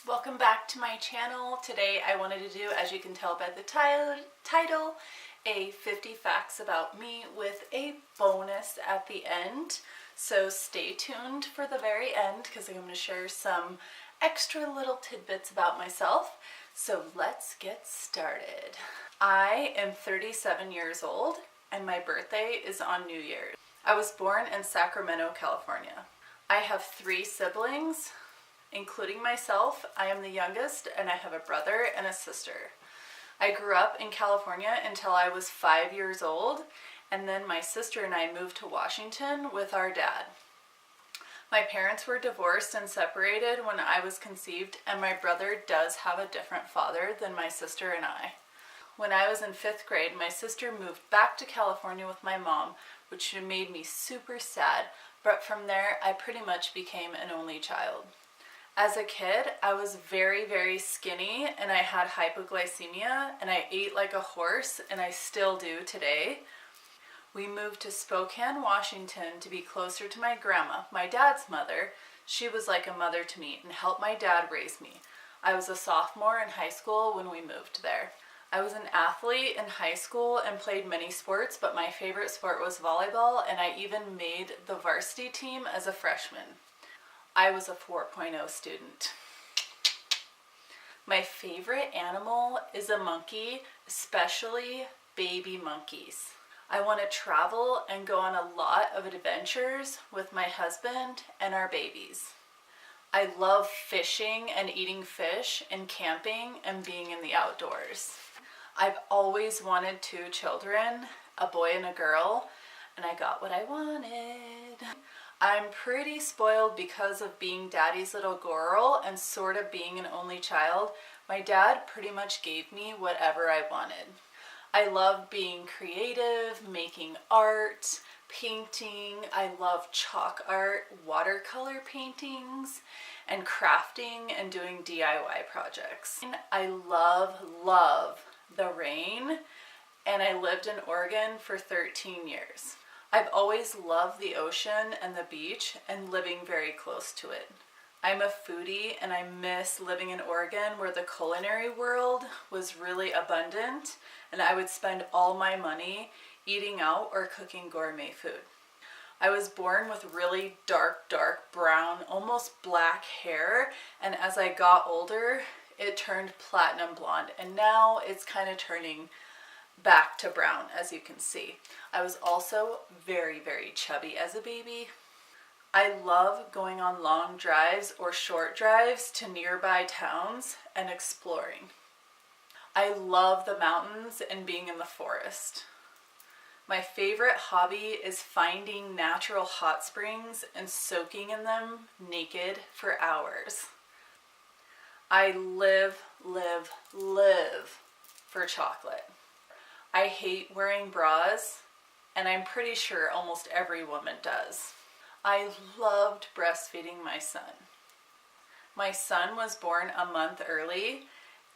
Welcome back to my channel. Today I wanted to do, as you can tell by the title, a 50 facts about me with a bonus at the end. So stay tuned for the very end because I'm going to share some extra little tidbits about myself. So let's get started. I am 37 years old and my birthday is on New Year's. I was born in Sacramento, California. I have 3 siblings. Including myself. I am the youngest and I have a brother and a sister. I grew up in California until I was 5 years old, and then my sister and I moved to Washington with our dad. My parents were divorced and separated when I was conceived, and my brother does have a different father than my sister and I. When I was in 5th grade, my sister moved back to California with my mom, which made me super sad, but from there I pretty much became an only child. As a kid, I was very, very skinny and I had hypoglycemia and I ate like a horse, and I still do today. We moved to Spokane, Washington to be closer to my grandma, my dad's mother. She was like a mother to me and helped my dad raise me. I was a sophomore in high school when we moved there. I was an athlete in high school and played many sports, but my favorite sport was volleyball, and I even made the varsity team as a freshman. I was a 4.0 student. My favorite animal is a monkey, especially baby monkeys. I want to travel and go on a lot of adventures with my husband and our babies. I love fishing and eating fish and camping and being in the outdoors. I've always wanted 2 children, a boy and a girl, and I got what I wanted. I'm pretty spoiled because of being daddy's little girl and sort of being an only child. My dad pretty much gave me whatever I wanted. I love being creative, making art, painting. I love chalk art, watercolor paintings, and crafting and doing DIY projects. I love the rain, and I lived in Oregon for 13 years. I've always loved the ocean and the beach and living very close to it. I'm a foodie and I miss living in Oregon where the culinary world was really abundant and I would spend all my money eating out or cooking gourmet food. I was born with really dark brown, almost black hair, and as I got older it turned platinum blonde, and now it's kind of turning back to brown, as you can see. I was also very, very chubby as a baby. I love going on long drives or short drives to nearby towns and exploring. I love the mountains and being in the forest. My favorite hobby is finding natural hot springs and soaking in them naked for hours. I live for chocolate. I hate wearing bras, and I'm pretty sure almost every woman does. I loved breastfeeding my son. My son was born a month early,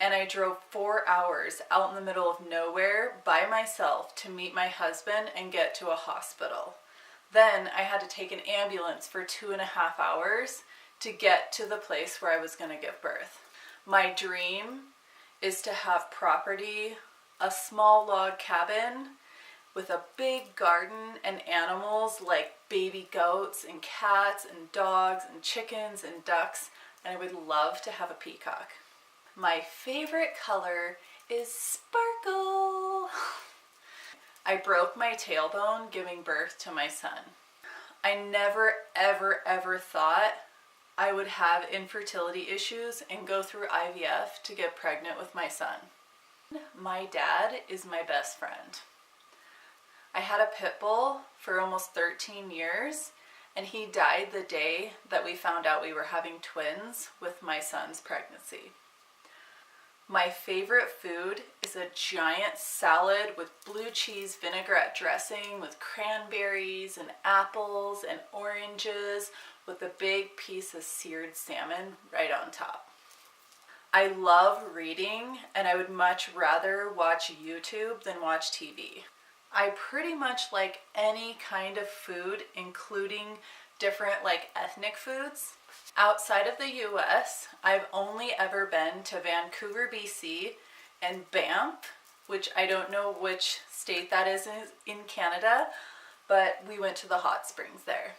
and I drove 4 hours out in the middle of nowhere by myself to meet my husband and get to a hospital. Then I had to take an ambulance for 2.5 hours to get to the place where I was going to give birth. My dream is to have property, a small log cabin with a big garden and animals like baby goats and cats and dogs and chickens and ducks, and I would love to have a peacock. My favorite color is sparkle. I broke my tailbone giving birth to my son. I never ever thought I would have infertility issues and go through IVF to get pregnant with my son. My dad is my best friend. I had a pit bull for almost 13 years, and he died the day that we found out we were having twins with my son's pregnancy. My favorite food is a giant salad with blue cheese vinaigrette dressing with cranberries and apples and oranges with a big piece of seared salmon right on top. I love reading, and I would much rather watch YouTube than watch TV. I pretty much like any kind of food, including different like ethnic foods. Outside of the US, I've only ever been to Vancouver, BC, and Banff, which I don't know which state that is in Canada, but we went to the hot springs there.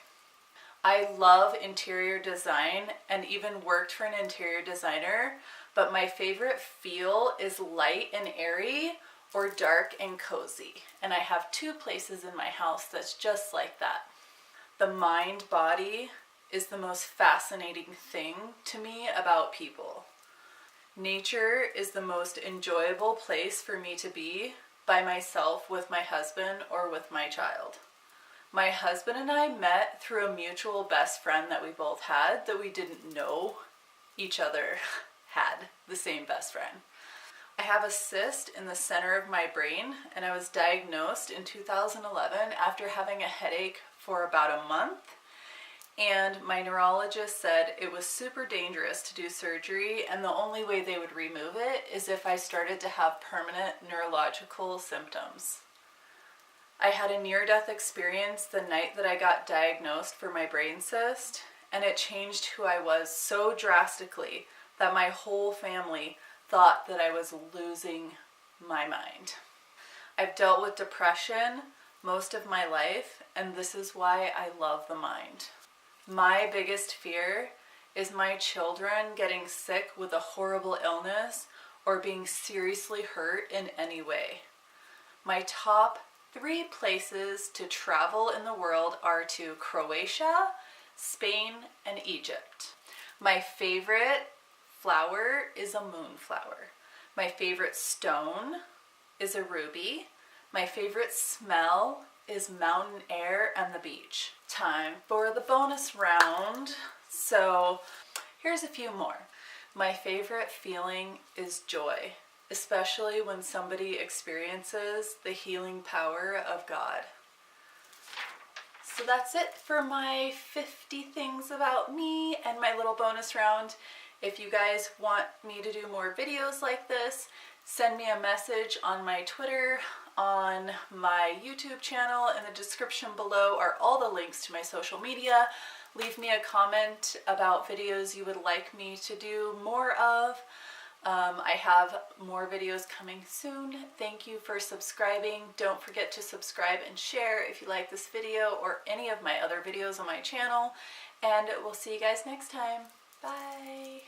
I love interior design and even worked for an interior designer, but my favorite feel is light and airy or dark and cozy. And I have 2 places in my house that's just like that. The mind-body is the most fascinating thing to me about people. Nature is the most enjoyable place for me to be by myself with my husband or with my child. My husband and I met through a mutual best friend that we both had that we didn't know each other had the same best friend. I have a cyst in the center of my brain, and I was diagnosed in 2011 after having a headache for about a month. And my neurologist said it was super dangerous to do surgery, and the only way they would remove it is if I started to have permanent neurological symptoms. I had a near-death experience the night that I got diagnosed for my brain cyst, and it changed who I was so drastically that my whole family thought that I was losing my mind. I've dealt with depression most of my life, and this is why I love the mind. My biggest fear is my children getting sick with a horrible illness or being seriously hurt in any way. My top 3 places to travel in the world are to Croatia, Spain, and Egypt. My favorite flower is a moonflower. My favorite stone is a ruby. My favorite smell is mountain air and the beach. Time for the bonus round. So here's a few more. My favorite feeling is joy, especially when somebody experiences the healing power of God. So that's it for my 50 things about me and my little bonus round. If you guys want me to do more videos like this, send me a message on my Twitter, on my YouTube channel. In the description below are all the links to my social media. Leave me a comment about videos you would like me to do more of. I have more videos coming soon. Thank you for subscribing. Don't forget to subscribe and share if you like this video or any of my other videos on my channel. And we'll see you guys next time. Bye.